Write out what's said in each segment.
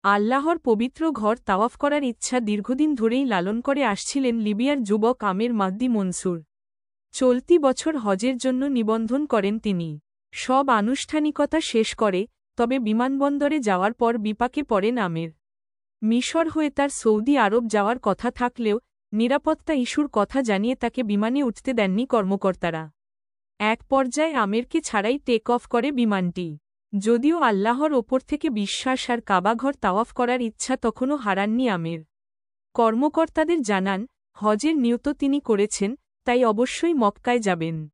আল্লাহর পবিত্র ঘর তাওয়াফ করার ইচ্ছা দীর্ঘদিন ধরেই লালন করে আসছিলেন লিবিয়ার যুবক আমের মাহদি মনসুর। চলতি বছর হজের জন্য নিবন্ধন করেন তিনি। সব আনুষ্ঠানিকতা শেষ করে, তবে বিমানবন্দরে যাওয়ার পর বিপাকে পড়েন আমের। মিশর হয়ে তার সৌদি আরব যাওয়ার কথা থাকলেও নিরাপত্তা ইস্যুর কথা জানিয়ে তাকে বিমানে উঠতে দেননি কর্মকর্তারা। এক পর্যায়ে আমেরকে ছাড়াই টেক অফ করে বিমানটি। যদিও আল্লাহর ওপর থেকে বিশ্বাস আর কাবাঘর তাওয়াফ করার ইচ্ছা তখনও হারাননি আমের। কর্মকর্তাদের জানান, হজের নিয়ত তিনি করেছেন, তাই অবশ্যই মক্কায় যাবেন।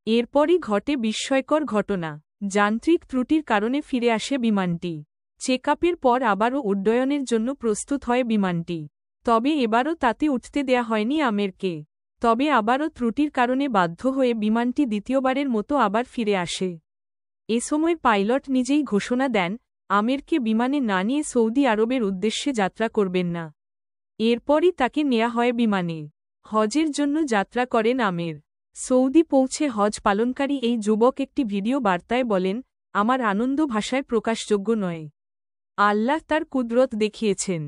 এরপরই ঘটে বিস্ময়কর ঘটনা। যান্ত্রিক ত্রুটির কারণে ফিরে আসে বিমানটি। চেকআপের পর আবারও উড্ডয়নের জন্য প্রস্তুত হয় বিমানটি। তবে এবারও তাতে উঠতে দেয়া হয়নি আমেরকে। তবে আবারও ত্রুটির কারণে বাধ্য হয়ে বিমানটি দ্বিতীয়বারের মতো আবার ফিরে আসে। এ সময় পাইলট নিজেই ঘোষণা দেন, আমেরকে বিমানে না নিয়ে সৌদি আরবের উদ্দেশ্যে যাত্রা করবেন না। এরপরই তাকে নেয়া হয় বিমানে। হজের জন্য যাত্রা করেন আমের। সৌদি পৌঁছে হজ পালনকারী এই যুবক একটি ভিডিও বার্তায় বলেন, আমার আনন্দ ভাষায় প্রকাশযোগ্য নয়। আল্লাহ তার কুদরত দেখিয়েছেন।